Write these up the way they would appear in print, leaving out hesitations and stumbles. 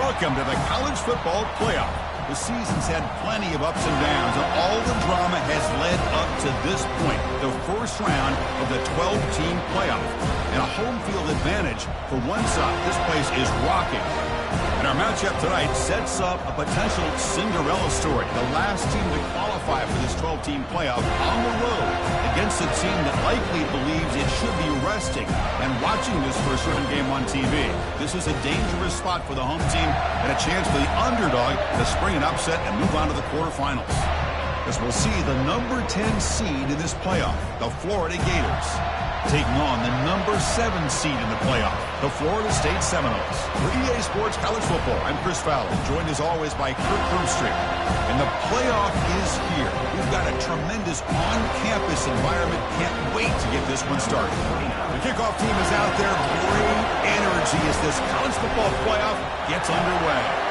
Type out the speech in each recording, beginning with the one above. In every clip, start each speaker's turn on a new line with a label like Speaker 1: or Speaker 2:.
Speaker 1: Welcome to the college football playoff. The season's had plenty of ups and downs, and all the drama has led up to this point, the first round of the 12-team playoff. And a home field advantage for one side. This place is rocking. And our matchup tonight sets up a potential Cinderella story. The last team to qualify for this 12-team playoff on the road against a team that likely believes it should be resting and watching this first-round game on TV. This is a dangerous spot for the home team and a chance for the underdog to spring an upset and move on to the quarterfinals. As we'll see the number 10 seed in this playoff, the Florida Gators, taking on the number 7 seed in the playoff, the Florida State Seminoles. For EA Sports College Football, I'm Chris Fowler, joined as always by Kirk Broomstreet. And the playoff is here. We've got a tremendous on-campus environment. Can't wait to get this one started. The kickoff team is out there. Great energy as this college football playoff gets underway.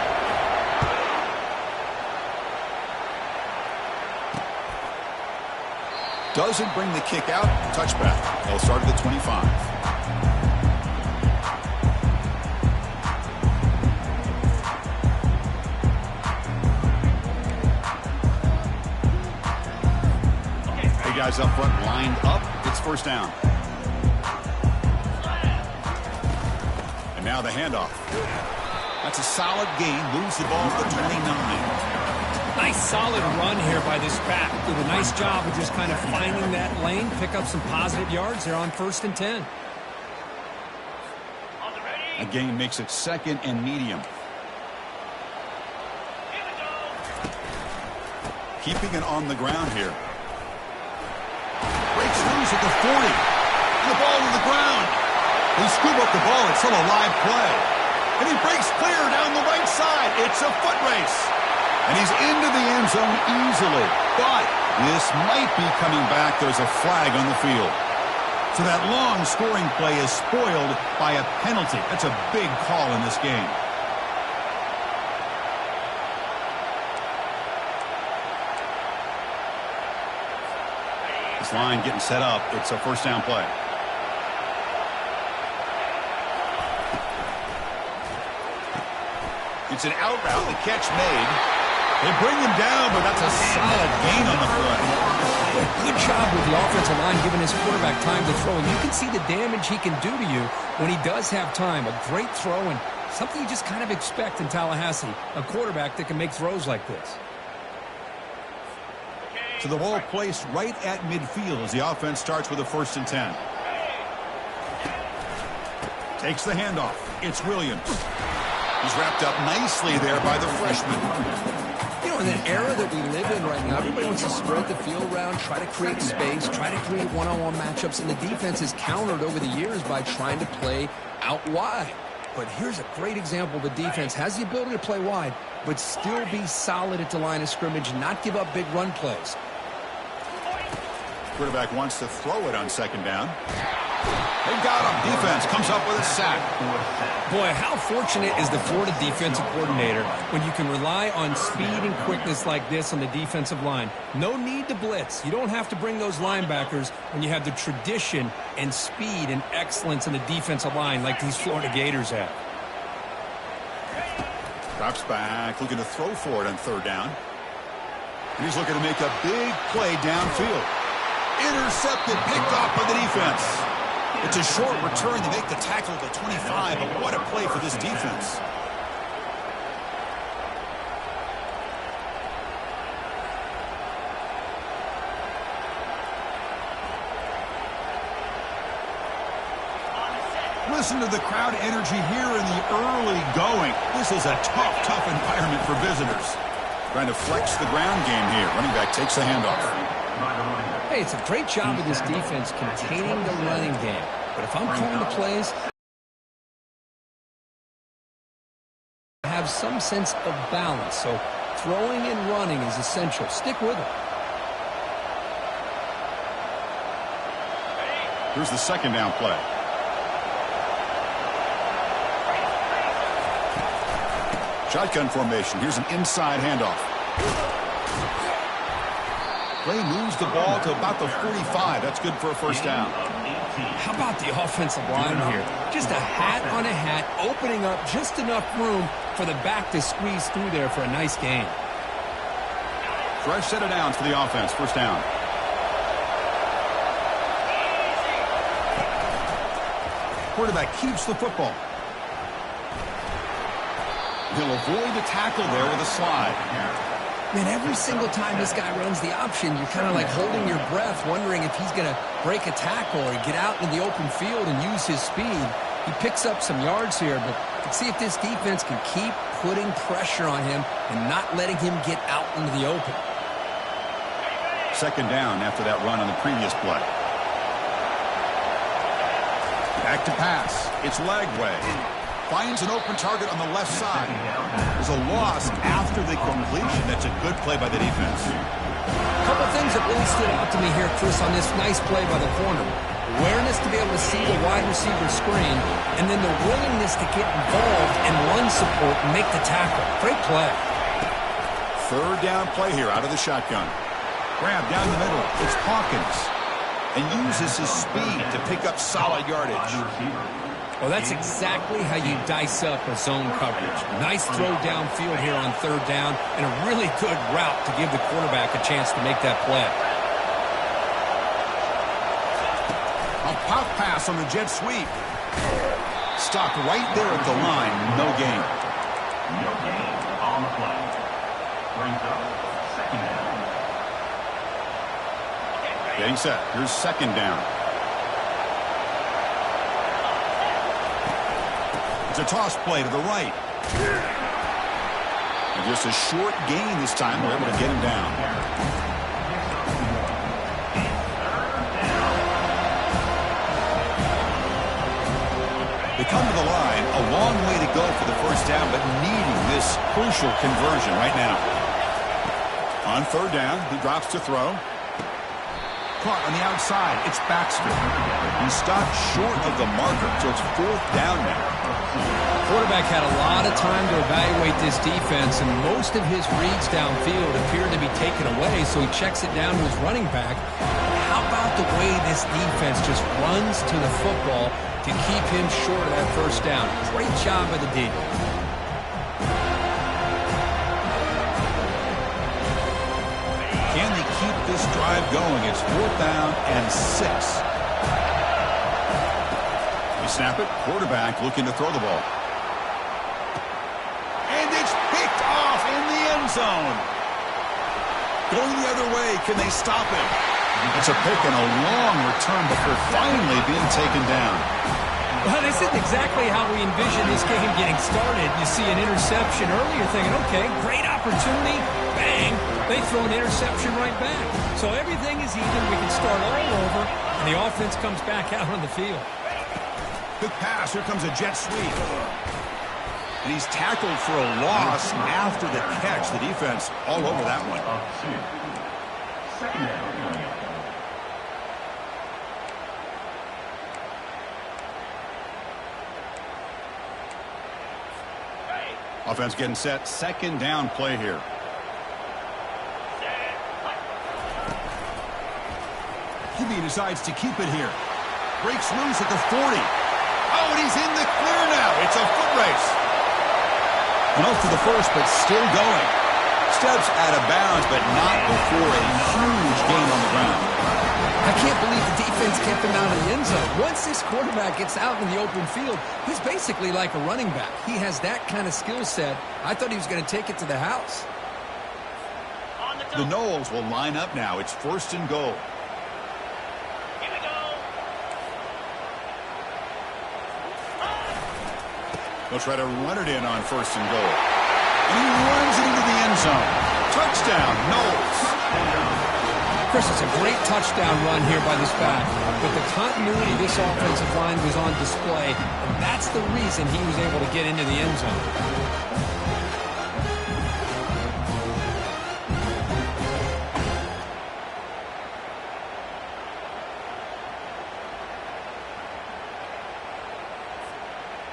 Speaker 1: Doesn't bring the kick out. Touchback. They'll start at the 25. Hey guys up front lined up. It's first down. And now the handoff. That's a solid gain. Moves the ball to the 29.
Speaker 2: Nice solid run here by this back. Did a nice job of just kind of finding that lane, pick up some positive yards there on 1st and 10.
Speaker 1: A gain makes it 2nd and medium. Keeping it on the ground here. Breaks loose at the 40. And the ball to the ground. They scoop up the ball. It's still a live play. And he breaks clear down the right side. It's a foot race. And he's into the end zone easily. But this might be coming back. There's a flag on the field. So that long scoring play is spoiled by a penalty. That's a big call in this game. This line getting set up. It's a first down play. It's an out route. The catch made. They bring him down, but that's a solid gain on the play.
Speaker 2: Good job with the offensive line giving his quarterback time to throw. And you can see the damage he can do to you when he does have time. A great throw and something you just kind of expect in Tallahassee. A quarterback that can make throws like this.
Speaker 1: So the ball placed right at midfield as the offense starts with a 1st and 10. Takes the handoff. It's Williams. He's wrapped up nicely there by the freshman.
Speaker 2: You know, in the era that we live in right now, everybody wants to spread the field around, try to create space, try to create one-on-one matchups, and the defense has countered over the years by trying to play out wide. But here's a great example. The defense has the ability to play wide, but still be solid at the line of scrimmage, not give up big run plays.
Speaker 1: Quarterback wants to throw it on 2nd down. They got him. Defense comes up with a sack.
Speaker 2: Boy, how fortunate is the Florida defensive coordinator when you can rely on speed and quickness like this on the defensive line. No need to blitz. You don't have to bring those linebackers when you have the tradition and speed and excellence in the defensive line like these Florida Gators have.
Speaker 1: Drops back, looking to throw for it on 3rd down. And he's looking to make a big play downfield. Intercepted, picked off by the defense. It's a short return. They make the tackle at the 25, but what a play for this defense. Listen to the crowd energy here in the early going. This is a tough environment for visitors. Trying to flex the ground game here. Running back takes the handoff.
Speaker 2: Hey, it's a great job of this defense containing the running game. But if I'm calling the plays, I have some sense of balance. So throwing and running is essential. Stick with it.
Speaker 1: Here's the 2nd down play. Shotgun formation. Here's an inside handoff. Play moves the ball to about the 45. That's good for a first down.
Speaker 2: How about the offensive line here? Just a hat on a hat, opening up just enough room for the back to squeeze through there for a nice gain.
Speaker 1: Fresh set of downs for the offense. First down. Quarterback keeps the football. He'll avoid the tackle there with a slide.
Speaker 2: Man, every single time this guy runs the option, you're kind of like holding your breath, wondering if he's going to break a tackle or get out into the open field and use his speed. He picks up some yards here, but let's see if this defense can keep putting pressure on him and not letting him get out into the open.
Speaker 1: Second down after that run on the previous play. Back to pass. It's Lagway. Finds an open target on the left side. There's a loss after the completion. That's a good play by the defense.
Speaker 2: A couple things that really stood out to me here, Chris, on this nice play by the corner. Awareness to be able to see the wide receiver screen, and then the willingness to get involved and run support and make the tackle. Great play.
Speaker 1: Third down play here out of the shotgun. Grab down the middle. It's Hawkins. And uses his speed to pick up solid yardage.
Speaker 2: Well, that's exactly how you dice up a zone coverage. Nice throw downfield here on third down, and a really good route to give the quarterback a chance to make that play.
Speaker 1: A pop pass on the jet sweep. Stopped right there at the line. No gain.
Speaker 3: No gain on the play. Brings up second down.
Speaker 1: Getting set. Here's second down. It's a toss play to the right. And just a short gain this time. We're able to get him down. They come to the line. A long way to go for the first down, but needing this crucial conversion right now. On third down, he drops to throw. Caught on the outside. It's Baxter. He stopped short of the marker, so it's fourth down now.
Speaker 2: Quarterback had a lot of time to evaluate this defense, and most of his reads downfield appeared to be taken away, so he checks it down to his running back. How about the way this defense just runs to the football to keep him short of that first down? Great job by the D.
Speaker 1: Can they keep this drive going? It's fourth down and 6. They snap it. Quarterback looking to throw the ball. And it's picked off in the end zone. Going the other way. Can they stop it? It's a pick and a long return before finally being taken down.
Speaker 2: Well, this isn't exactly how we envisioned this game getting started. You see an interception early, you're thinking, okay, great opportunity. Bang. They throw an interception right back. So everything is even. We can start all over, and the offense comes back out on the field.
Speaker 1: Good pass. Here comes a jet sweep. And he's tackled for a loss after the catch. The defense all over that one.
Speaker 3: Second down.
Speaker 1: Offense getting set. Second down play here. QB decides to keep it here. Breaks loose at the 40. Oh, and he's in the clear now. It's a foot race. No for the first, but still going. Steps out of bounds, but not before a huge gain on the ground.
Speaker 2: I can't believe the defense kept him out of the end zone. Once this quarterback gets out in the open field, he's basically like a running back. He has that kind of skill set. I thought he was going to take it to the house.
Speaker 1: The Noles will line up now. It's first and goal.
Speaker 3: Here we go.
Speaker 1: They'll try to run it in on first and goal. And he runs it into the end zone. Touchdown, Noles.
Speaker 2: Chris, it's a great touchdown run here by this back. But the continuity of this offensive line was on display, and that's the reason he was able to get into the end zone.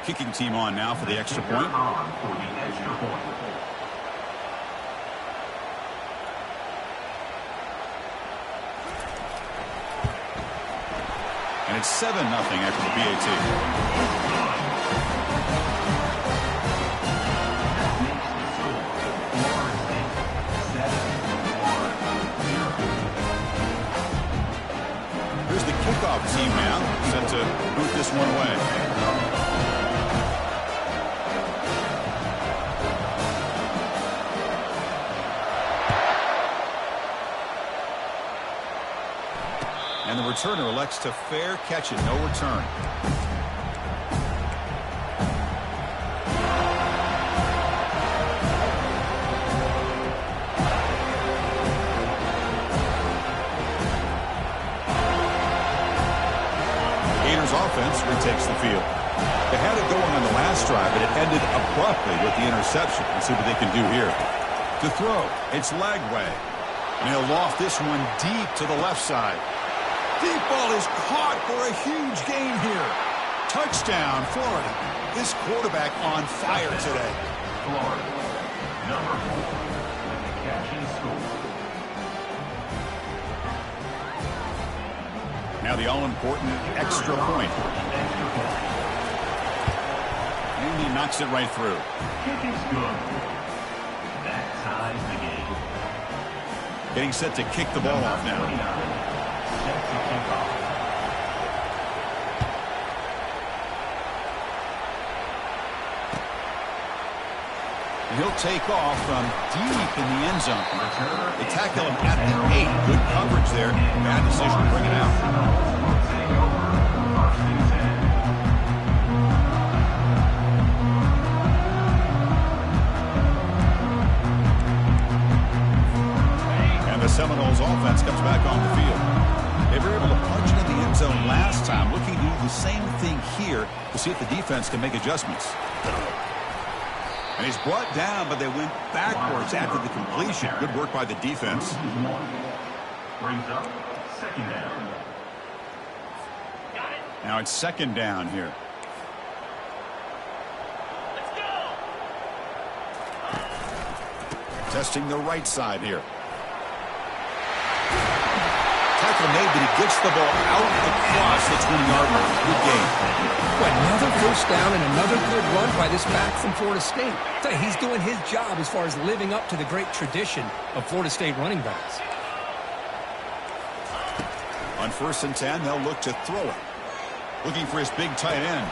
Speaker 1: Kicking team on now for the extra point. And it's 7-0 after the PAT. returner elects to fair catch it. No return. Offense retakes the field. They had it going on the last drive, but it ended abruptly with the interception. Let's see what they can do here. To throw, it's Lagway. And he'll loft this one deep to the left side. Deep ball is caught for a huge gain here. Touchdown, Florida. This quarterback on fire today.
Speaker 3: Florida, number 4, with the catch and score.
Speaker 1: Now the all-important extra point. And he knocks it right through.
Speaker 3: Kick is good. That ties the game.
Speaker 1: Getting set to kick the ball off now.
Speaker 3: Set to kick off.
Speaker 1: He'll take off from deep in the end zone. They tackle him at the 8. Good coverage there. Bad decision to bring it out. And the Seminoles offense comes back on the field. They were able to punch into the end zone last time, looking to do the same thing here to see if the defense can make adjustments. And he's brought down, but they went backwards after the completion. Good work by the defense.
Speaker 3: Brings up second down.
Speaker 1: Now it's second down here.
Speaker 3: Let's go.
Speaker 1: Testing the right side here. Tackle made, but he gets the ball out across the 20-yard line. Good game.
Speaker 2: Another first down and another good run by this back from Florida State. He's doing his job as far as living up to the great tradition of Florida State running backs.
Speaker 1: On 1st and 10, they'll look to throw it. Looking for his big tight end.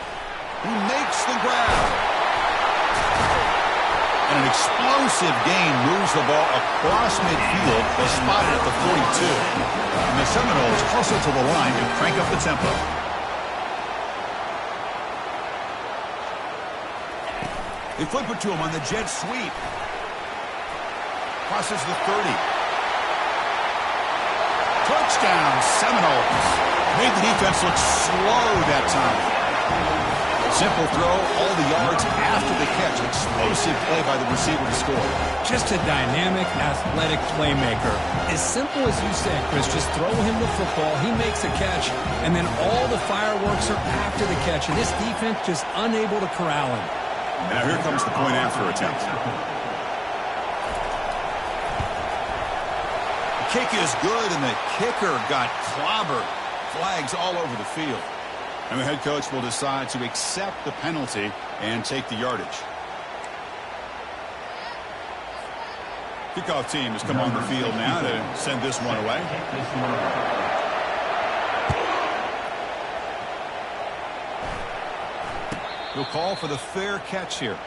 Speaker 1: He makes the grab. And an explosive gain moves the ball across midfield. They spot it at the 42. And the Seminoles hustle to the line to crank up the tempo. They flip it to him on the jet sweep. Crosses the 30. Touchdown, Seminoles. Made the defense look slow that time. Simple throw, all the yards after the catch. Explosive play by the receiver to score.
Speaker 2: Just a dynamic, athletic playmaker. As simple as you said, Chris, just throw him the football, he makes a catch, and then all the fireworks are after the catch. And this defense just unable to corral him.
Speaker 1: And now here comes the point after attempt. The kick is good, and the kicker got clobbered. Flags all over the field. And the head coach will decide to accept the penalty and take the yardage. Kickoff team has come on the field now to send this one away. He'll call for the fair catch here.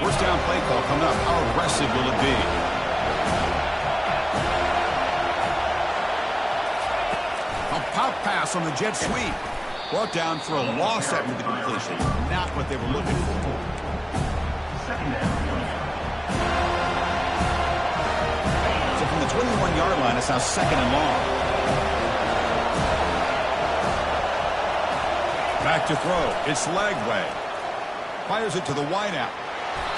Speaker 1: First down play call coming up. How aggressive will it be? A pop pass on the jet sweep. Brought down for a loss after the completion. Not what they were looking for. So from the 21-yard line, it's now second and long. Back to throw. It's Lagway. Fires it to the wideout.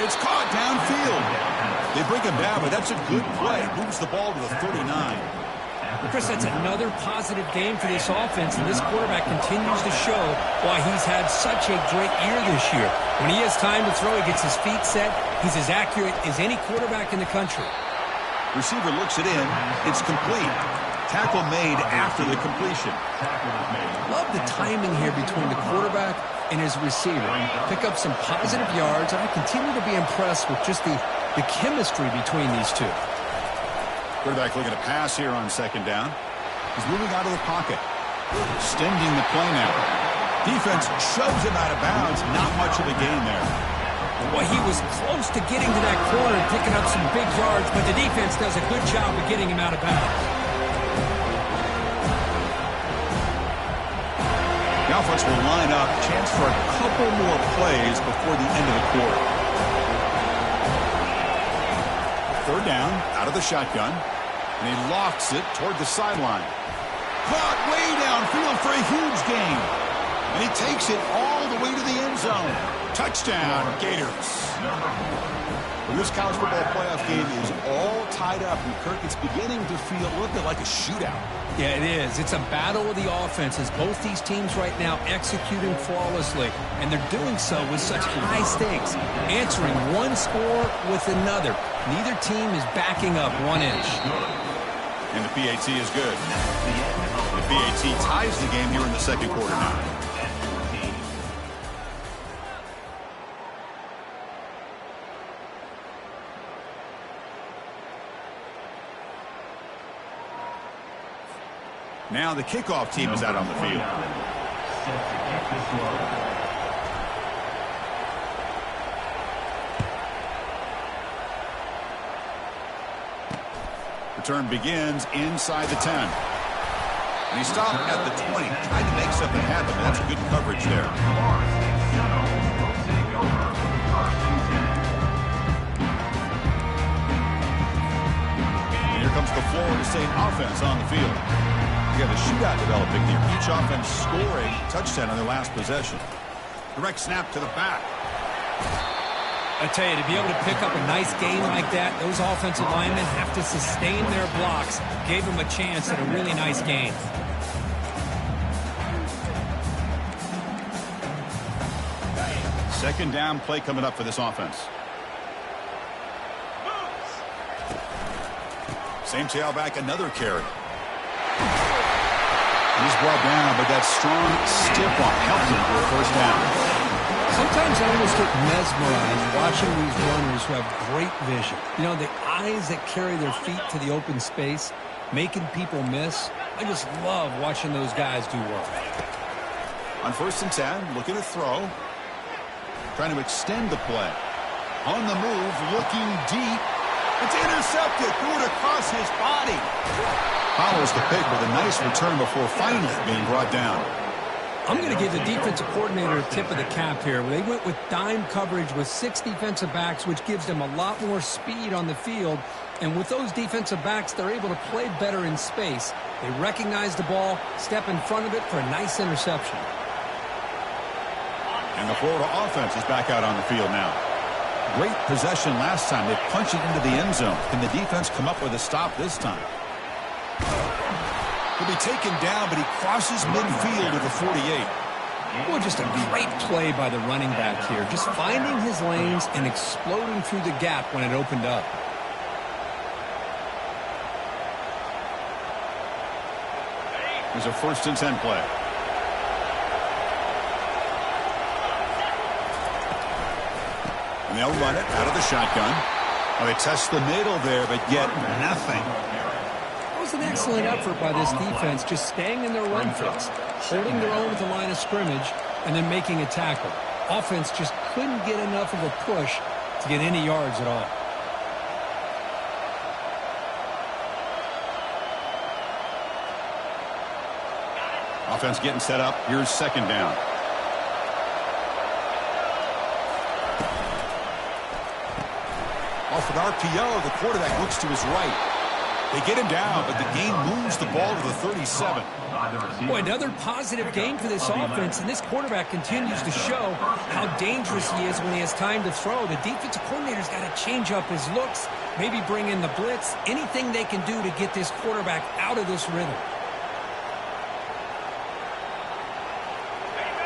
Speaker 1: It's caught downfield. They bring him down, but that's a good play. Moves the ball to the 39.
Speaker 2: Chris, that's another positive game for this offense, and this quarterback continues to show why he's had such a great year this year. When he has time to throw, he gets his feet set. He's as accurate as any quarterback in the country.
Speaker 1: Receiver looks it in. It's complete. Tackle made after the completion.
Speaker 2: Love the timing here between the quarterback and his receiver. Pick up some positive yards, and I continue to be impressed with just the chemistry between these two.
Speaker 1: Quarterback looking to pass here on second down. He's moving out of the pocket. Extending the play now. Defense shoves him out of bounds. Not much of a gain there.
Speaker 2: Boy, he was close to getting to that corner and picking up some big yards, but the defense does a good job of getting him out of bounds.
Speaker 1: The offense will line up. Chance for a couple more plays before the end of the quarter. Third down, out of the shotgun. And he lofts it toward the sideline. Caught way downfield for a huge gain. And he takes it all the way to the end zone. Touchdown, Gators. Well, this college football playoff game is all tied up. And Kirk, it's beginning to feel a little bit like a shootout.
Speaker 2: Yeah, it is. It's a battle of the offenses. Both these teams right now executing flawlessly. And they're doing so with such high stakes. Answering one score with another. Neither team is backing up 1 inch.
Speaker 1: And the PAT is good. The PAT ties the game here in the second quarter now. Now the kickoff team is out on the field. Return begins inside the 10. And he stopped at the 20. Tried to make something happen. That's good coverage there. And here comes the Florida State offense on the field. We have a shootout developing here. Each offense scoring a touchdown on their last possession. Direct snap to the back.
Speaker 2: I tell you, to be able to pick up a nice game like that, those offensive linemen have to sustain their blocks. Gave them a chance at a really nice game.
Speaker 1: Second down play coming up for this offense. Same tailback, another carry. He's brought down, but that strong, stiff one helps him for a first down.
Speaker 2: Sometimes I almost get mesmerized watching these runners who have great vision. You know, the eyes that carry their feet to the open space, making people miss. I just love watching those guys do work.
Speaker 1: On 1st and 10, looking to throw. Trying to extend the play. On the move, looking deep. It's intercepted. Threw it across his body. Follows the pick with a nice return before finally being brought down.
Speaker 2: I'm going to give the defensive coordinator a tip of the cap here. They went with dime coverage with 6 defensive backs, which gives them a lot more speed on the field. And with those defensive backs, they're able to play better in space. They recognize the ball, step in front of it for a nice interception.
Speaker 1: And the Florida offense is back out on the field now. Great possession last time. They punch it into the end zone. Can the defense come up with a stop this time? He'll be taken down, but he crosses midfield to the 48.
Speaker 2: Well, just a great play by the running back here. Just finding his lanes and exploding through the gap when it opened up.
Speaker 1: There's a 1st and 10 play. And they'll run it out of the shotgun. Well, they test the middle there, but yet nothing.
Speaker 2: It was an excellent effort by this defense, just staying in their run fits, holding their own at the line of scrimmage, and then making a tackle. Offense just couldn't get enough of a push to get any yards at all.
Speaker 1: Offense getting set up. Here's 2nd down. Off an RPO, the quarterback looks to his right. They get him down, but the game moves the ball to the 37.
Speaker 2: Boy, another positive game for this offense, and this quarterback continues to show how dangerous he is when he has time to throw. The defensive coordinator's got to change up his looks, maybe bring in the blitz, anything they can do to get this quarterback out of this rhythm.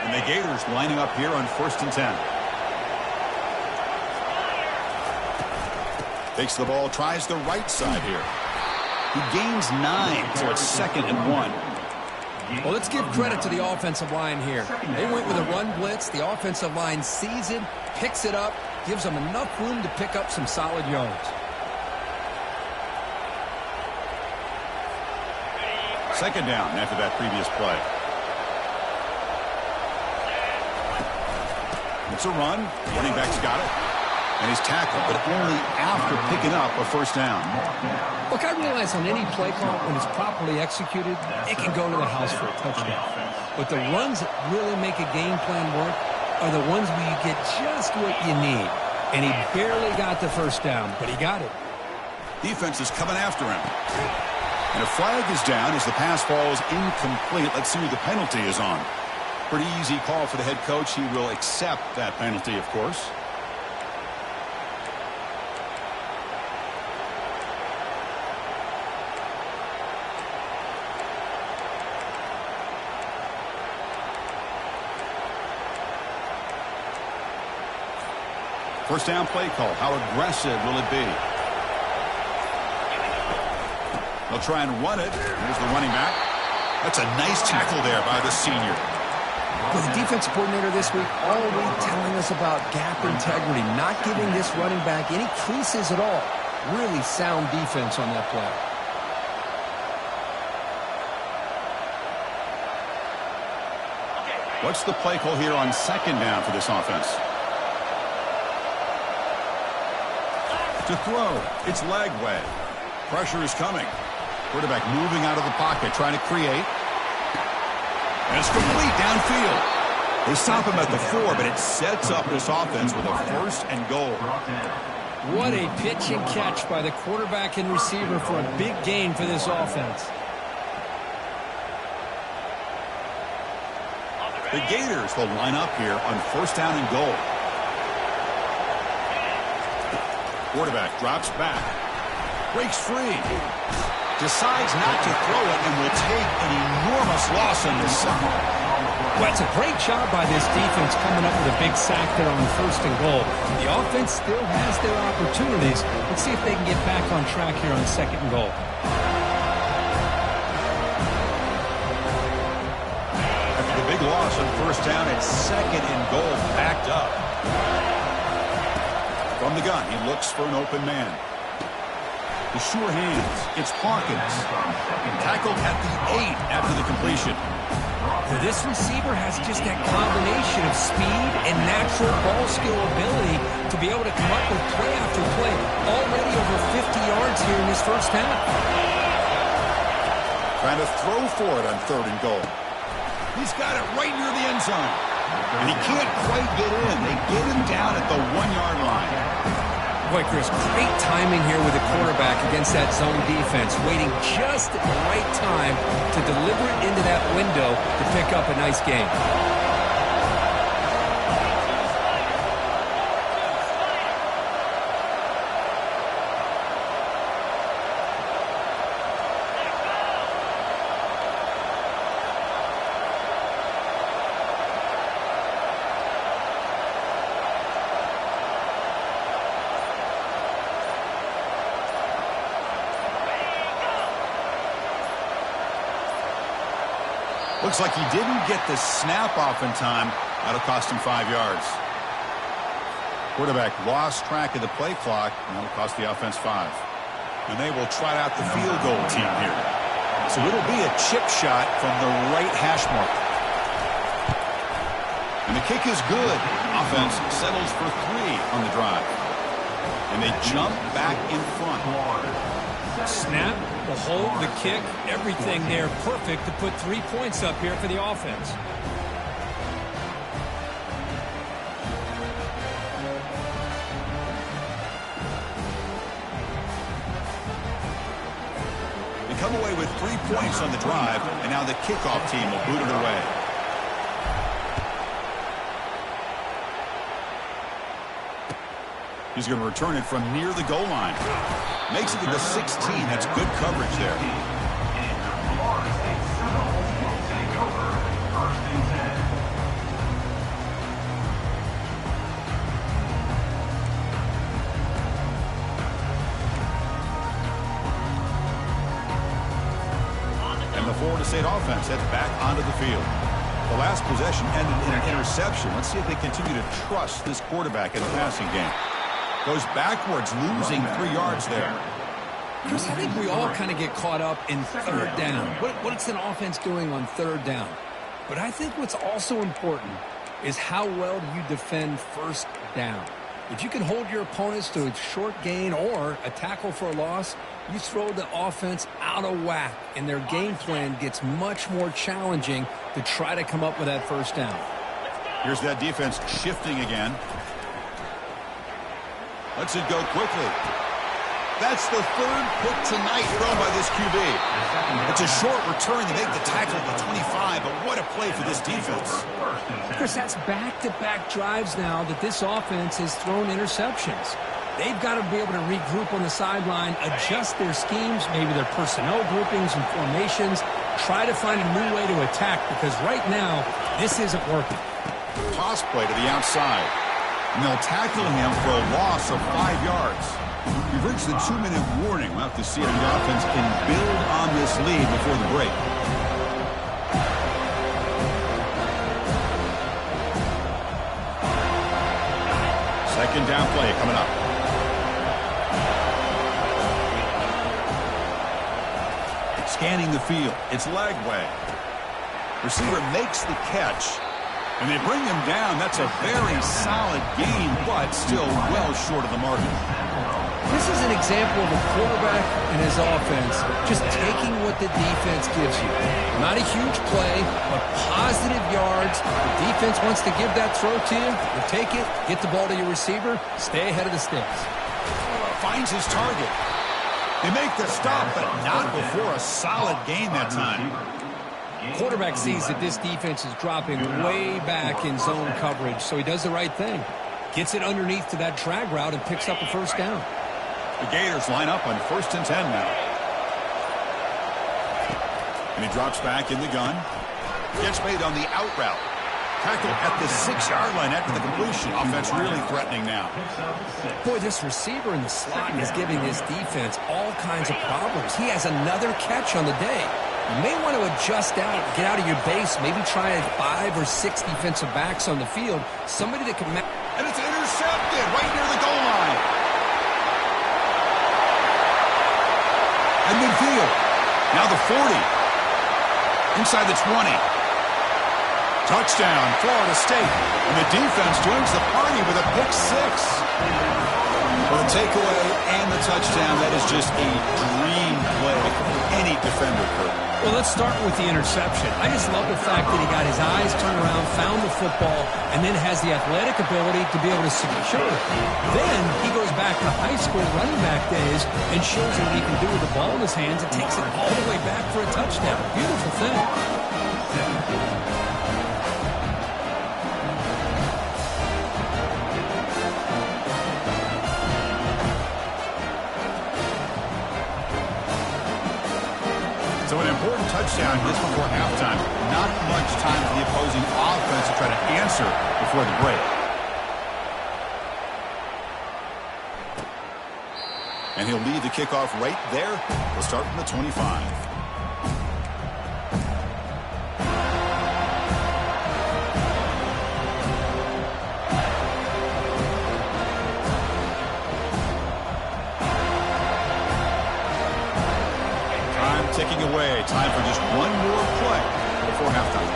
Speaker 1: And the Gators lining up here on 1st and 10. Takes the ball, tries the right side here. He gains 9, so it's 2nd and 1.
Speaker 2: Well, let's give credit to the offensive line here. They went with a run blitz. The offensive line sees it, picks it up, gives them enough room to pick up some solid yards.
Speaker 1: Second down after that previous play. It's a run. Running back's got it. And he's tackled, but only after picking up a first down.
Speaker 2: Look, I realize on any play call, when it's properly executed, it can go to the house for a touchdown. But the runs that really make a game plan work are the ones where you get just what you need. And he barely got the first down, but he got it.
Speaker 1: Defense is coming after him. And a flag is down as the pass falls incomplete. Let's see who the penalty is on. Pretty easy call for the head coach. He will accept that penalty, of course. First down play call. How aggressive will it be? They'll try and run it. Here's the running back. That's a nice tackle there by the senior.
Speaker 2: Well, the defensive coordinator this week already telling us about gap integrity, not giving this running back any creases at all. Really sound defense on that play.
Speaker 1: What's the play call here on second down for this offense? To throw. It's Lagway. Pressure is coming. Quarterback moving out of the pocket, trying to create. And it's complete downfield. They stop him at the 4, but it sets up this offense with a first and goal.
Speaker 2: What a pitch and catch by the quarterback and receiver for a big gain for this offense.
Speaker 1: The Gators will line up here on first down and goal. Quarterback drops back. Breaks free. Decides not to throw it and will take an enormous loss on this second.
Speaker 2: Well, it's a great job by this defense coming up with a big sack there on first and goal. The offense still has their opportunities. Let's see if they can get back on track here on second and goal.
Speaker 1: After the big loss on first down, it's second and goal, backed up. From the gun, he looks for an open man. The sure hands. It's Hawkins. Tackled at the 8 after the completion.
Speaker 2: Well, this receiver has just that combination of speed and natural ball skill ability to be able to come up with play after play. Already over 50 yards here in this first half.
Speaker 1: Trying to throw for it on third and goal. He's got it right near the end zone. And he can't quite get in. They get him down at the 1-yard line.
Speaker 2: Boy, Chris, great timing here with the quarterback against that zone defense, waiting just at the right time to deliver it into that window to pick up a nice gain.
Speaker 1: Looks like he didn't get the snap off in time. That'll cost him 5 yards. Quarterback lost track of the play clock, and that'll cost the offense 5. And they will try out the field goal team here. So it'll be a chip shot from the right hash mark. And the kick is good. Offense settles for 3 on the drive. And they jump back in front.
Speaker 2: Snap, the hold, the kick, everything there perfect to put 3 points up here for the offense.
Speaker 1: They come away with 3 points on the drive, and now the kickoff team will boot it away. He's going to return it from near the goal line. Makes it to the 16. That's good coverage there. And the Florida State offense heads back onto the field. The last possession ended in an interception. Let's see if they continue to trust this quarterback in the passing game. Goes backwards, losing 3 yards there.
Speaker 2: Chris, I think we all kind of get caught up in third down. What's an offense doing on third down? But I think what's also important is how well do you defend first down. If you can hold your opponents to a short gain or a tackle for a loss, you throw the offense out of whack, and their game plan gets much more challenging to try to come up with that first down.
Speaker 1: Here's that defense shifting again. Lets it go quickly. That's the third pick tonight thrown by this QB. It's a short return to make the tackle at the 25, but what a play for this defense.
Speaker 2: Chris, that's back-to-back drives now that this offense has thrown interceptions. They've got to be able to regroup on the sideline, adjust their schemes, maybe their personnel groupings and formations, try to find a new way to attack, because right now, this isn't working.
Speaker 1: Toss play to the outside. And they'll tackle him for a loss of 5 yards. We've reached the 2-minute warning. We'll have to see if the offense can build on this lead before the break. Second down play coming up. Scanning the field. It's Lagway. Receiver makes the catch. And they bring him down. That's a very solid game, but still well short of the margin.
Speaker 2: This is an example of a quarterback and his offense just taking what the defense gives you. Not a huge play, but positive yards. The defense wants to give that throw to you. You take it, get the ball to your receiver, stay ahead of the sticks.
Speaker 1: Finds his target. They make the stop, but not before a solid gain that time.
Speaker 2: Quarterback sees that this defense is dropping way back in zone coverage, so he does the right thing. Gets it underneath to that drag route and picks up a first down.
Speaker 1: The Gators line up on 1st and 10 now. And he drops back in the gun. Gets made on the out route. Tackle at the 6-yard line after the completion. Offense really threatening now.
Speaker 2: Boy, this receiver in the slot is giving this defense all kinds of problems. He has another catch on the day. You may want to adjust out, get out of your base, maybe try 5 or 6 defensive backs on the field. Somebody that can...
Speaker 1: And it's intercepted right near the goal line. At midfield. Now the 40. Inside the 20. Touchdown, Florida State. And the defense joins the party with a pick 6. Well, the takeaway and the touchdown, that is just a dream play for any defender, Kurt.
Speaker 2: Well, let's start with the interception. I just love the fact that he got his eyes turned around, found the football, and then has the athletic ability to be able to secure it. Then he goes back to high school running back days and shows him what he can do with the ball in his hands and takes it all the way back for a touchdown. Beautiful thing.
Speaker 1: So an important touchdown just before halftime. Not much time for the opposing offense to try to answer before the break. And he'll lead the kickoff right there. We'll start from the 25. Ticking away. Time for just one more play before halftime.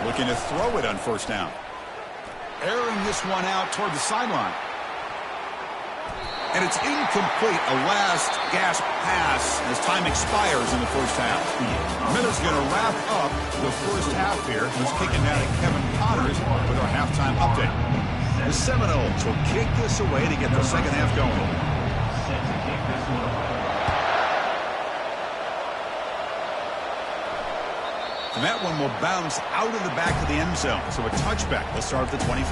Speaker 1: Looking to throw it on first down. Airing this one out toward the sideline. And it's incomplete. A last gasp pass as time expires in the first half. Miller's going to wrap up the first half here. Who's kicking down at Kevin Connors with our halftime update. The Seminoles will kick this away to get the second half going. And that one will bounce out of the back of the end zone. So a touchback. They'll start at the 25.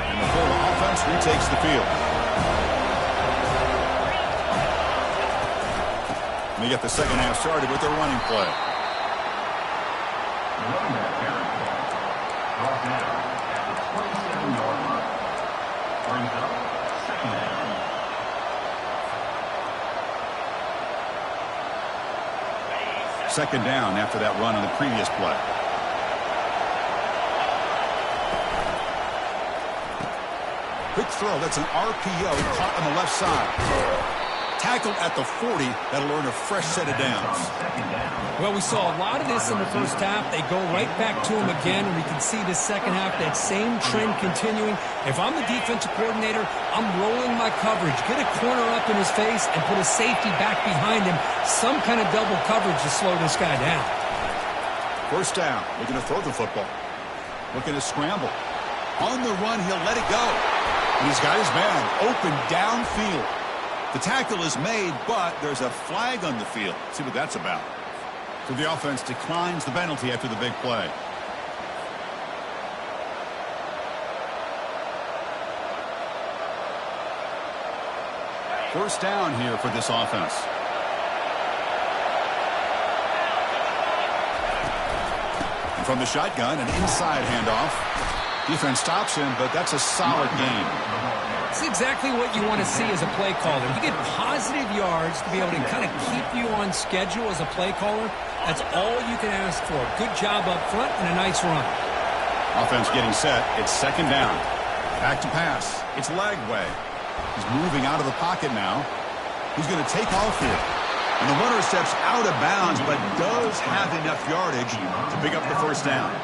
Speaker 1: And the Florida offense retakes the field. And they get the second half started with their running play. Second down after that run on the previous play. Quick throw. That's an RPO caught on the left side. Tackled at the 40. That'll earn a fresh set of downs.
Speaker 2: Well, we saw a lot of this in the first half. They go right back to him again, and we can see this second half, that same trend continuing. If I'm the defensive coordinator, I'm rolling my coverage. Get a corner up in his face and put a safety back behind him. Some kind of double coverage to slow this guy down.
Speaker 1: First down. Looking to throw the football. Looking to scramble. On the run, he'll let it go. And he's got his man open downfield. The tackle is made, but there's a flag on the field. Let's see what that's about. So the offense declines the penalty after the big play. First down here for this offense. And from the shotgun, an inside handoff. Defense stops him, but that's a solid gain.
Speaker 2: It's exactly what you want to see as a play caller. You get positive yards to be able to kind of keep you on schedule as a play caller. That's all you can ask for. Good job up front and a nice run.
Speaker 1: Offense getting set. It's second down. Back to pass. It's Lagway. He's moving out of the pocket now. He's going to take off here. And the runner steps out of bounds, but does have enough yardage to pick up the first down.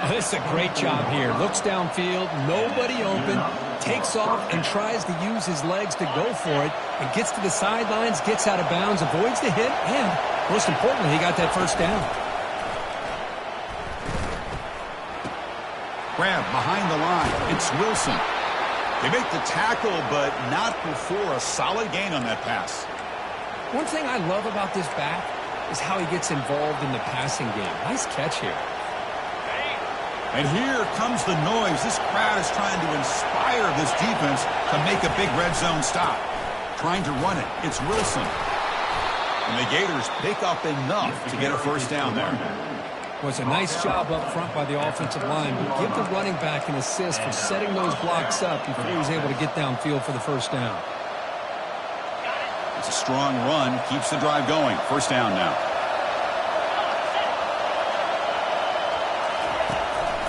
Speaker 2: Oh, this is a great job here. Looks downfield, nobody open, takes off and tries to use his legs to go for it, and gets to the sidelines, gets out of bounds, avoids the hit, and most importantly, he got that first down.
Speaker 1: Grab behind the line. It's Wilson. They make the tackle, but not before a solid gain on that pass.
Speaker 2: One thing I love about this back is how he gets involved in the passing game. Nice catch here.
Speaker 1: And here comes the noise. This crowd is trying to inspire this defense to make a big red zone stop. Trying to run it. It's Wilson. And the Gators pick up enough to get a first down there.
Speaker 2: Was a nice job up front by the offensive line. But give the running back an assist for setting those blocks up before he was able to get downfield for the first down.
Speaker 1: It's a strong run. Keeps the drive going. First down now.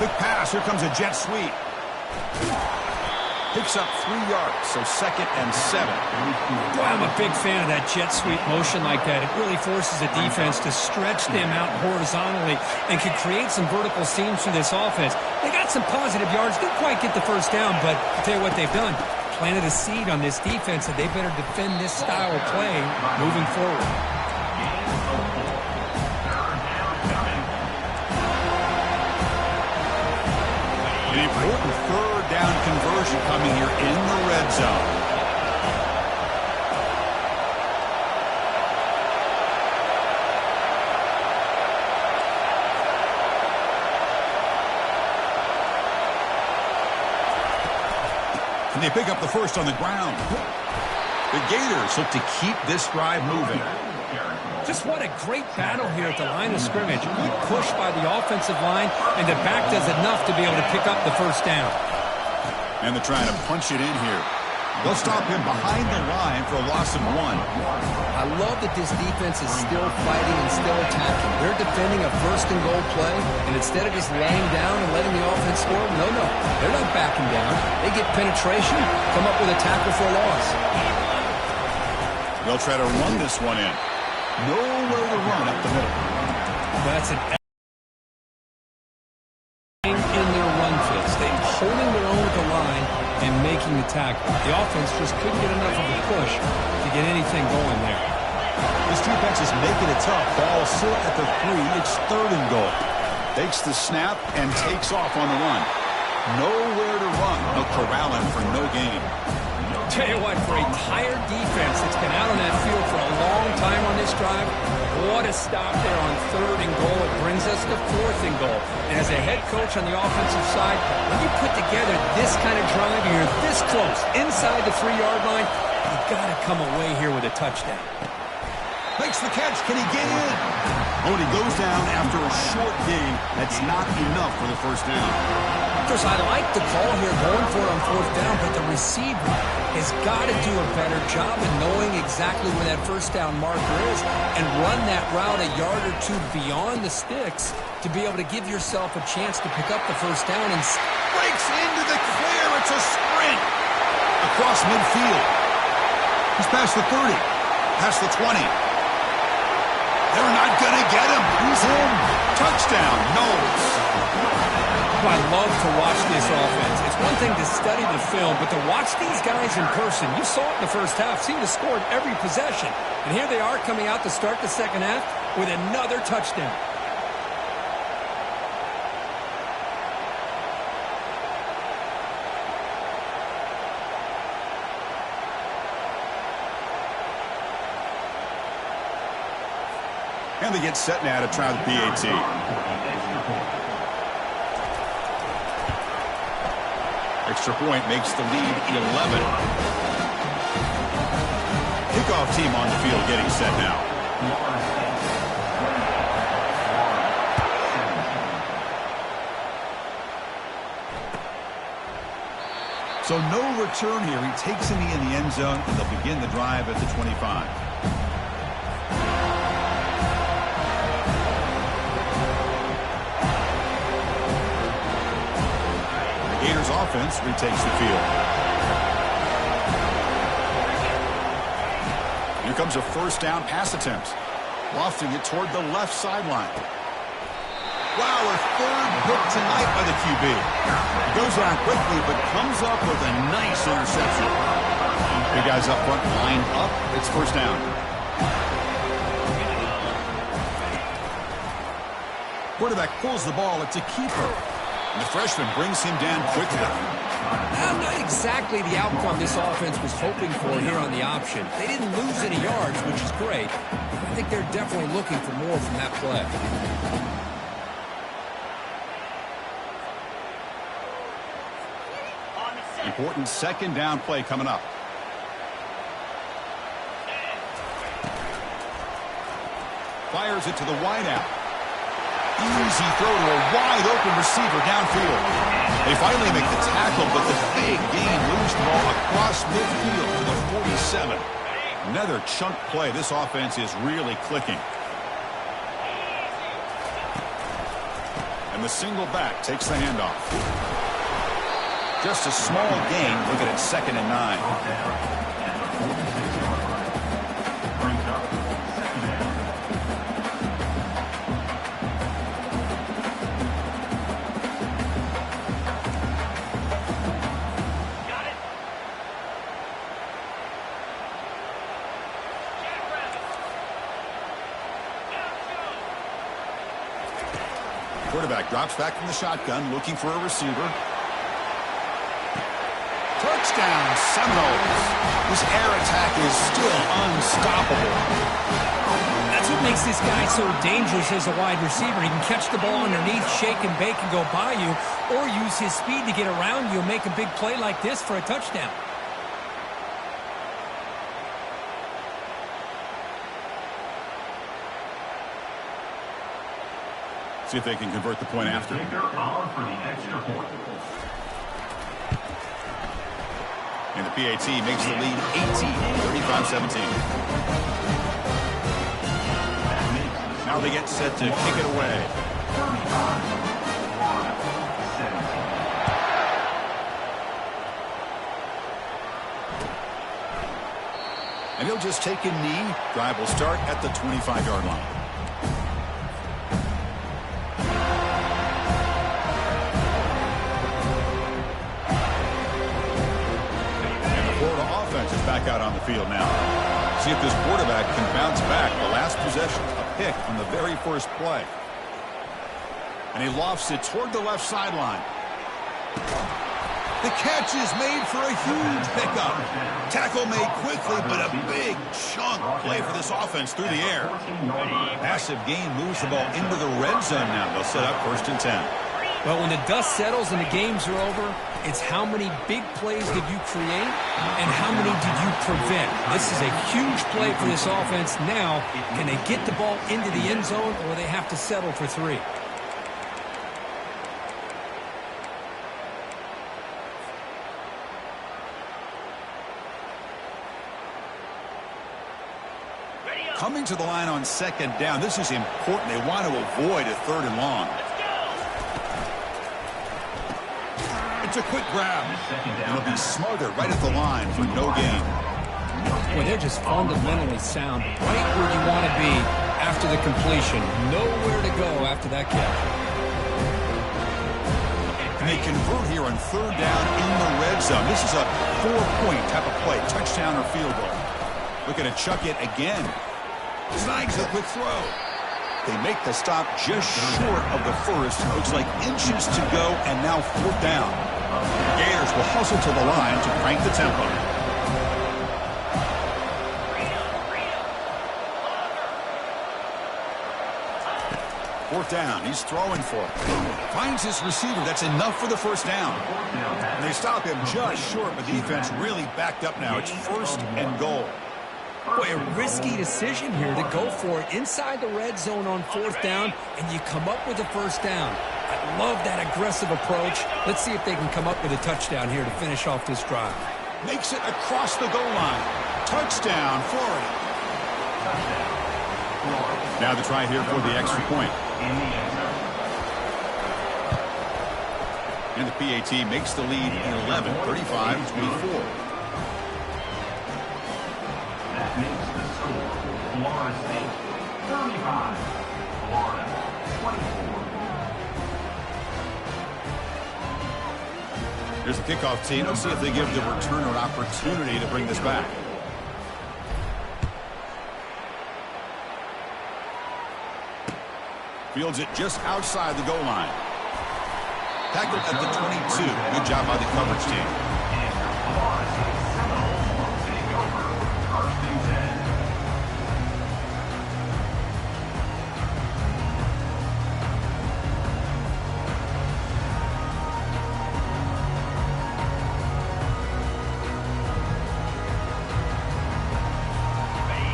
Speaker 1: Quick pass. Here comes a jet sweep. Picks up 3 yards, so second and 7.
Speaker 2: Boy, I'm a big fan of that jet sweep motion like that. It really forces the defense to stretch them out horizontally and can create some vertical seams for this offense. They got some positive yards. Didn't quite get the first down, but I'll tell you what they've done. Planted a seed on this defense that they better defend this style of play moving forward.
Speaker 1: An important third down conversion coming here in the red zone. And they pick up the first on the ground. The Gators look to keep this drive moving.
Speaker 2: Just what a great battle here at the line of scrimmage. Good push by the offensive line, and the back does enough to be able to pick up the first down.
Speaker 1: And they're trying to punch it in here. They'll stop him behind the line for a loss of 1.
Speaker 2: I love that this defense is still fighting and still attacking. They're defending a first and goal play, and instead of just laying down and letting the offense score, no, they're not backing down. They get penetration, come up with a tackle for a loss.
Speaker 1: They'll try to run this one in. Nowhere to run up the middle.
Speaker 2: That's an in their run fits. They holding their own at the line and making the tackle. The offense just couldn't get enough of a push to get anything going there.
Speaker 1: This defense is making it tough. Ball still at the 3. It's third and goal. Takes the snap and takes off on the run. Nowhere to run. They'll corral him for no gain.
Speaker 2: Tell you what, for a tired defense that's been out on that field for a long time on this drive, what a stop there on third and goal. It brings us to fourth and goal. And as a head coach on the offensive side, when you put together this kind of drive, you're this close, inside the 3-yard line, you've got to come away here with a touchdown.
Speaker 1: Makes the catch. Can he get in? Oh, and he goes down after a short gain. That's not enough for the first down.
Speaker 2: Chris, I like the call here going for it on fourth down, but the receiver has got to do a better job of knowing exactly where that first down marker is and run that route a yard or two beyond the sticks to be able to give yourself a chance to pick up the first down. And
Speaker 1: breaks into the clear. It's a sprint across midfield. He's past the 30, past the 20. They're not going to get him. He's in. Touchdown, Knowles.
Speaker 2: I love to watch this offense. It's one thing to study the film, but to watch these guys in person, you saw it in the first half, seemed to score every possession. And here they are coming out to start the second half with another touchdown.
Speaker 1: And they get set now to try the PAT. Extra point makes the lead 11. Kickoff team on the field getting set now. So no return here. He takes a knee in the end zone, and they'll begin the drive at the 25. Gators offense retakes the field. Here comes a first down pass attempt. Lofting it toward the left sideline. Wow, a third hit tonight by the QB. He goes down quickly, but comes up with a nice interception. Big guys up front lined up. It's first down. Quarterback pulls the ball. It's a keeper. And the freshman brings him down quickly.
Speaker 2: Not exactly the outcome this offense was hoping for here on the option. They didn't lose any yards, which is great. I think they're definitely looking for more from that play.
Speaker 1: Important second down play coming up. Fires it to the wideout. Easy throw to a wide-open receiver downfield. They finally make the tackle, but the big gain moves the ball across midfield to the 47. Another chunk play. This offense is really clicking. And the single back takes the handoff. Just a small gain. Look at it, 2nd and 9. Quarterback drops back from the shotgun, looking for a receiver. Touchdown, Seminoles. This air attack is still unstoppable.
Speaker 2: That's what makes this guy so dangerous as a wide receiver. He can catch the ball underneath, shake and bake and go by you, or use his speed to get around you and make a big play like this for a touchdown.
Speaker 1: See if they can convert the point after. And the PAT makes the lead 18, 35-17. Now they get set to kick it away. And he'll just take a knee. Drive will start at the 25-yard line. Back out on the field now. See if this quarterback can bounce back. The last possession, a pick on the very first play. And he lofts it toward the left sideline. The catch is made for a huge pickup. Tackle made quickly, but a big chunk play for this offense through the air. Massive gain moves the ball into the red zone now. They'll set up 1st and 10.
Speaker 2: Well, when the dust settles and the games are over, it's how many big plays did you create and how many did you prevent. This is a huge play for this offense. Now, can they get the ball into the end zone or they have to settle for 3?
Speaker 1: Coming to the line on second down. This is important. They want to avoid a 3rd and long. It's a quick grab. It'll be smothered right at the line for no gain.
Speaker 2: Well, they're just fundamentally sound, right where you want to be after the completion. Nowhere to go after that catch.
Speaker 1: And they convert here on 3rd down in the red zone. This is a 4-point type of play, touchdown or field goal. Looking to chuck it again. Snags a quick throw. They make the stop just short of the first. Looks like inches to go, and now 4th down. Gators will hustle to the line to crank the tempo. Fourth down. He's throwing for it. Finds his receiver. That's enough for the 1st down. And they stop him just short, but the defense really backed up now. It's 1st and goal.
Speaker 2: Boy, a risky decision here to go for it inside the red zone on 4th down, and you come up with a 1st down. I love that aggressive approach. Let's see if they can come up with a touchdown here to finish off this drive.
Speaker 1: Makes it across the goal line. Touchdown, Florida. Now the try here for the extra point. And the PAT makes the lead 11, 35-24.
Speaker 3: That makes the score Florida State 35, Florida 24.
Speaker 1: Here's the kickoff team. Let's see if they give the returner an opportunity to bring this back. Fields it just outside the goal line. Tackled at the 22. Good job by the coverage team.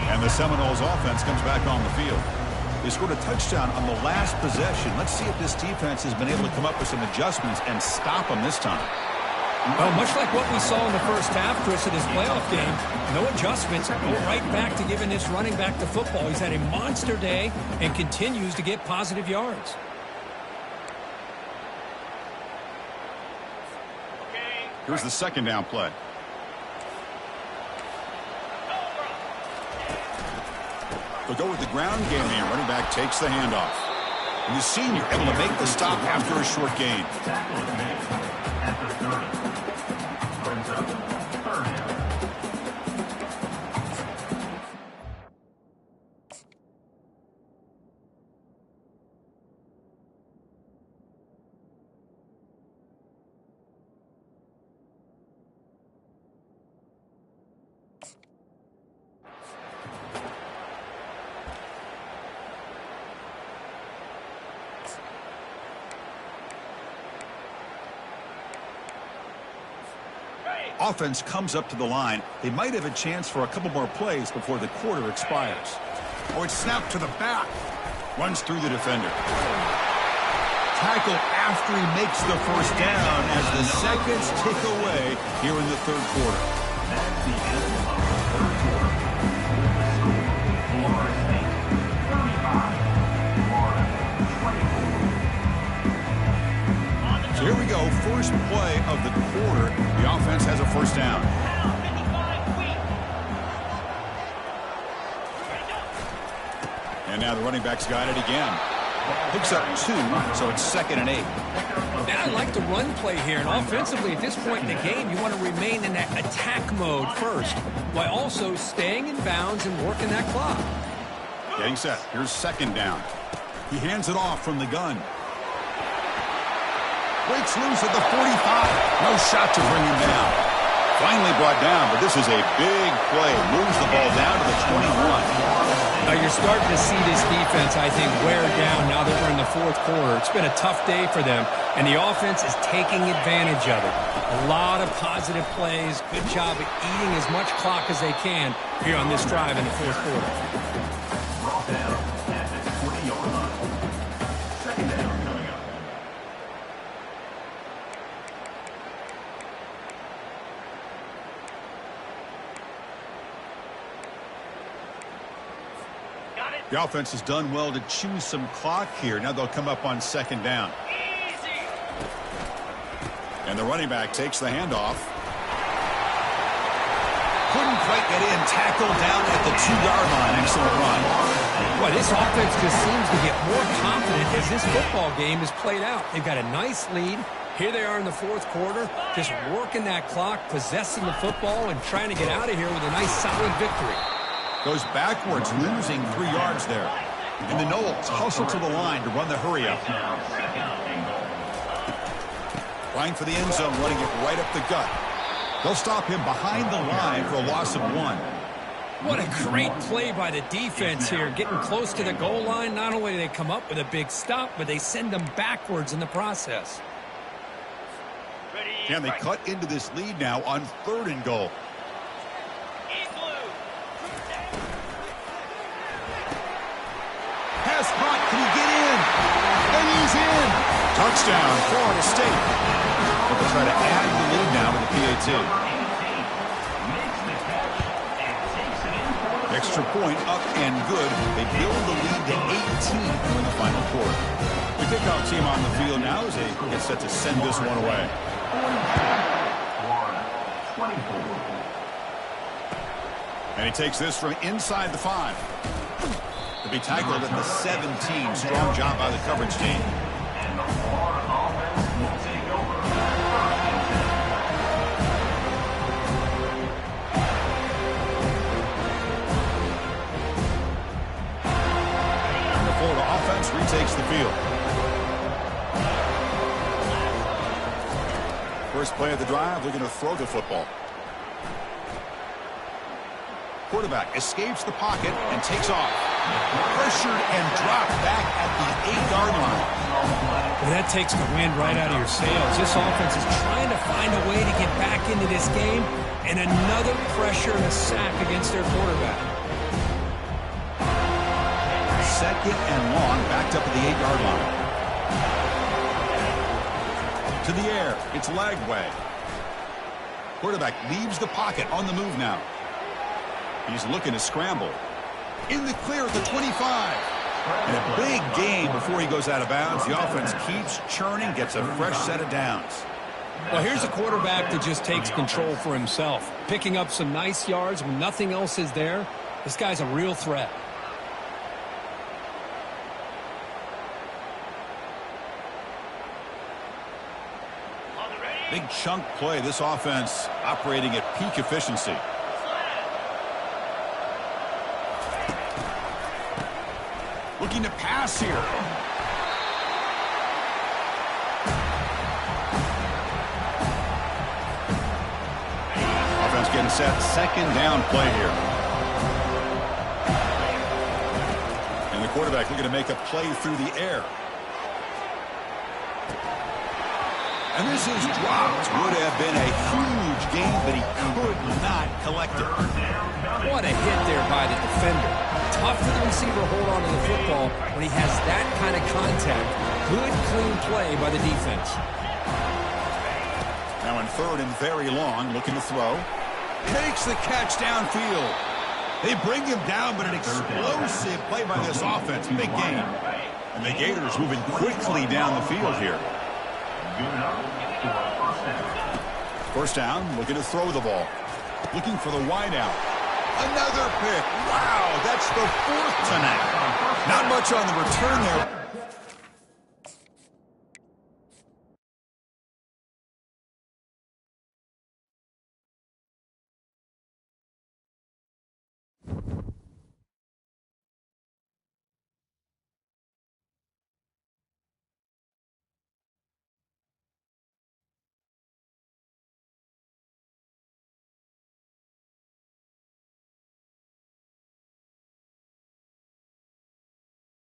Speaker 1: And the Seminoles offense comes back on the field. They scored a touchdown on the last possession. Let's see if this defense has been able to come up with some adjustments and stop them this time.
Speaker 2: Well, much like what we saw in the first half, Chris, of this playoff game, no adjustments. Go right back to giving this running back the football. He's had a monster day and continues to get positive yards.
Speaker 1: Here's the 2nd down play. They'll go with the ground game here. Running back takes the handoff. And the senior able to make the stop after a short gain.
Speaker 3: Tackle is made at the 30. Brings up 3rd down.
Speaker 1: Offense comes up to the line. They might have a chance for a couple more plays before the quarter expires. Oh, it's snapped to the back. Runs through the defender. Tackle after he makes the 1st down as the seconds tick away here in the 3rd quarter.
Speaker 3: That's the end of the 3rd quarter. Florida State 35, Florida 24.
Speaker 1: So here we go. First play of the quarter. The offense has a 1st down. And now the running back's got it again. Picks up 2, so it's 2nd and 8.
Speaker 2: And I like the run play here. And offensively, at this point in the game, you want to remain in that attack mode first, while also staying in bounds and working that clock.
Speaker 1: Getting set. Here's 2nd down. He hands it off from the gun. Breaks loose at the 45. No shot to bring him down. Finally brought down, but this is a big play. Moves the ball down to the 21.
Speaker 2: Now you're starting to see this defense, I think, wear down now that we're in the 4th quarter. It's been a tough day for them, and the offense is taking advantage of it. A lot of positive plays. Good job at eating as much clock as they can here on this drive in the 4th quarter.
Speaker 3: Brought down at the 20-yard line. 2nd down coming up.
Speaker 1: The offense has done well to choose some clock here. Now they'll come up on second down. And the running back takes the handoff. Couldn't quite get in. Tackled down at the 2-yard line. Excellent run.
Speaker 2: Well, this offense just seems to get more confident as this football game is played out. They've got a nice lead. Here they are in the fourth quarter, just working that clock, possessing the football, and trying to get out of here with a nice, solid victory.
Speaker 1: Goes backwards, losing 3 yards there. And the Knowles hustle to the line to run the hurry-up. Trying for the end zone, running it right up the gut. They'll stop him behind the line for a loss of 1.
Speaker 2: What a great play by the defense here, getting close to the goal line. Not only do they come up with a big stop, but they send them backwards in the process.
Speaker 1: And they cut into this lead now on 3rd and goal. Pass caught. Can he get in? And he's in. Touchdown, Florida State. But they'll try to add the lead now with the PAT. Extra point up and good. They build the lead to 18 in the final quarter. The kickoff team on the field now as they get set to send this one away. And he takes this from inside the 5. To be tackled at the 17. Strong job by the coverage team.
Speaker 3: And the Florida offense will take over.
Speaker 1: And the Florida offense retakes the field. First play of the drive, looking to throw the football. Quarterback escapes the pocket and takes off. Pressured and dropped back at the 8-yard line.
Speaker 2: Well, that takes the wind right out of your sails. This offense is trying to find a way to get back into this game, and another pressure and a sack against their quarterback.
Speaker 1: Second and long, backed up at the 8-yard line. To the air, it's Lagway. Quarterback leaves the pocket on the move now. He's looking to scramble. In the clear at the 25. And a big gain before he goes out of bounds. The offense keeps churning, gets a fresh set of downs.
Speaker 2: Well, here's a quarterback that just takes control for himself, picking up some nice yards when nothing else is there. This guy's a real threat.
Speaker 1: Big chunk play. This offense operating at peak efficiency. Looking to pass here. Offense getting set. Second down play here. And the quarterback looking to make a play through the air. And this is dropped. Would have been a huge gain, but he could not collect it.
Speaker 2: What a hit there by the defender. Tough for the receiver to hold on to the football when he has that kind of contact. Good, clean play by the defense.
Speaker 1: Now in 3rd and very long, looking to throw. Takes the catch downfield. They bring him down, but an explosive play by this offense. Big gain. And the Gators moving quickly down the field here. First down, looking to throw the ball. Looking for the wideout. Another pick. Wow, that's the 4th tonight. Not much on the return there.